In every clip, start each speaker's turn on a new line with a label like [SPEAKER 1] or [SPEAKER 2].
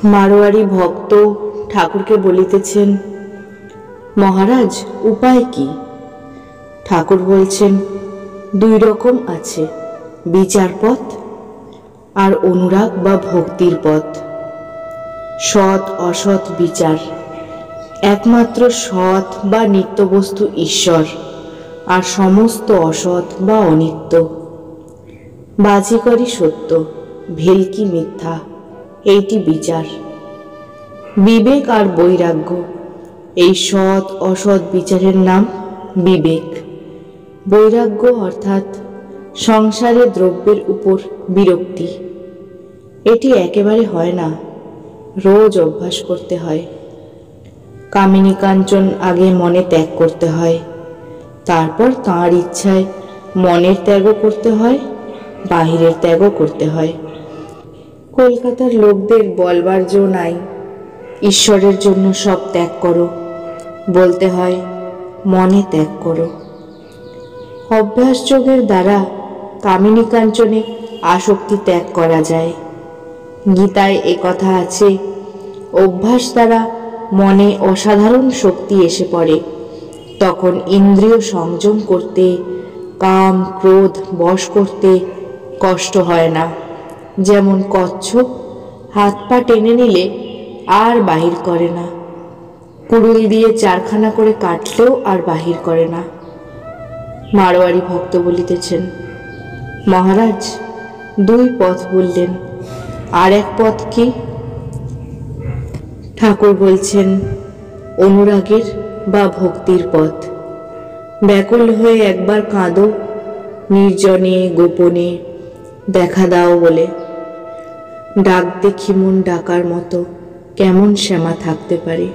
[SPEAKER 1] মারোয়ারি ভক্ত ঠাকুরকে বলিতেছেন, মহারাজ উপায় কি? ঠাকুর বলছেন, দুই রকম আছে, বিচার পথ আর অনুরাগ বা ভক্তির পথ। সৎ অসৎ বিচার। একমাত্র সৎ বা নিত্যবস্তু ঈশ্বর, আর সমস্ত অসৎ বা অনিত্য। বাজিকরই সত্য, ভেলকি মিথ্যা, এইটি বিচার। বিবেক আর বৈরাগ্য, এই সৎ অসৎ বিচারের নাম বিবেক। বৈরাগ্য অর্থাৎ সংসারে দ্রব্যের উপর বিরক্তি। এটি একেবারে হয় না, রোজ অভ্যাস করতে হয়। কামিনী কাঞ্চন আগে মনে ত্যাগ করতে হয়, তারপর তাঁর ইচ্ছায় মনের ত্যাগও করতে হয়, বাহিরের ত্যাগও করতে হয়। কলকাতার লোকদের বলবার জো নাই, ঈশ্বরের জন্য সব ত্যাগ করো। বলতে হয় মনে ত্যাগ করো। অভ্যাস যোগের দ্বারা কামিনী কাঞ্চনে আসক্তি ত্যাগ করা যায়। গীতায় একথা আছে, অভ্যাস দ্বারা মনে অসাধারণ শক্তি এসে পড়ে, তখন ইন্দ্রিয় সংযম করতে, কাম ক্রোধ বশ করতে কষ্ট হয় না। যেমন কচ্ছপ হাত পা টেনে নিলে আর বাহির করে না, কুড়ুল দিয়ে চারখানা করে কাটলেও আর বাহির করে না। মারোয়ারি ভক্ত বলিতেছেন, মহারাজ দুই পথ বললেন, আর এক পথ কি? ঠাকুর বলছেন, অনুরাগের বা ভক্তির পথ। ব্যাকুল হয়ে একবার কাঁদো, নির্জনে গোপনে দেখা দাও বলে। ডাক দেখি মন ডাকার মতো কেমন শ্যামা থাকতে পারে।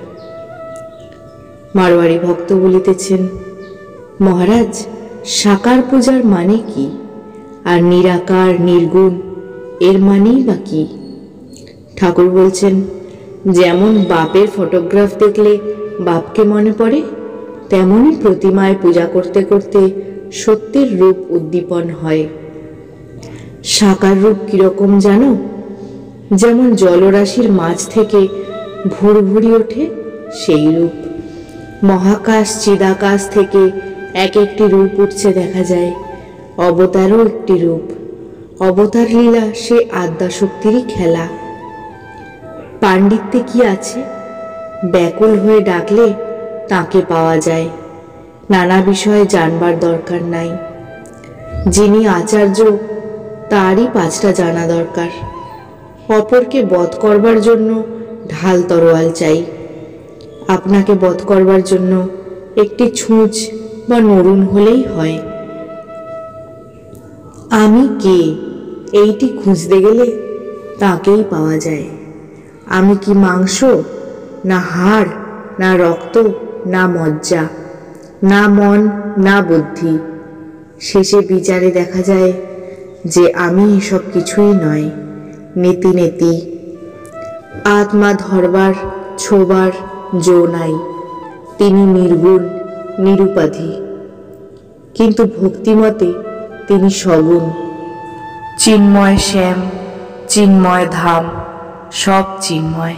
[SPEAKER 1] মারোয়ারি ভক্ত বলিতেছেন, মহারাজ সাকার পূজার মানে কি, আর নিরাকার নির্গুণ এর মানেই বা কি? ঠাকুর বলছেন, যেমন বাপের ফটোগ্রাফ দেখলে বাপকে মনে পড়ে, তেমনই প্রতিমায় পূজা করতে করতে সত্যের রূপ উদ্দীপন হয়। সাকার রূপ কিরকম জানো? যেমন জলরাশির মাঝ থেকে ভুরভুরি ওঠে সেই রূপ। মহাকাশ চিদাকাশ থেকে এক একটি রূপ উঠছে দেখা যায়। অবতারও একটি রূপ। অবতার লীলা সে আদ্যাশক্তিরই খেলা। পাণ্ডিত্যে কি আছে? ব্যাকুল হয়ে ডাকলে তাকে পাওয়া যায়, নানা বিষয়ে জানবার দরকার নাই। যিনি আচার্য তারই পাঁচটা জানা দরকার। অপরকে বধ করবার জন্য ঢাল তরোয়াল চাই, আপনাকে বধ করবার জন্য একটি ছুঁচ বা নরুন হলেই হয়। আমি কে এইটি খুঁজতে গেলে তাকেই পাওয়া যায়। আমি কি মাংস, না হাড়, না রক্ত, না মজ্জা, না মন, না বুদ্ধি? শেষে বিচারে দেখা যায় যে আমি এসব কিছুই নয়, নেতি নেতি। আত্মা ধরবার ছোবার জো নাই, তিনি নির্গুণ নিরুপাধি। কিন্তু ভক্তিমতে তিনি সগুণ। চিন্ময় শ্যাম, চিন্ময় ধাম, সব চিন্ময়।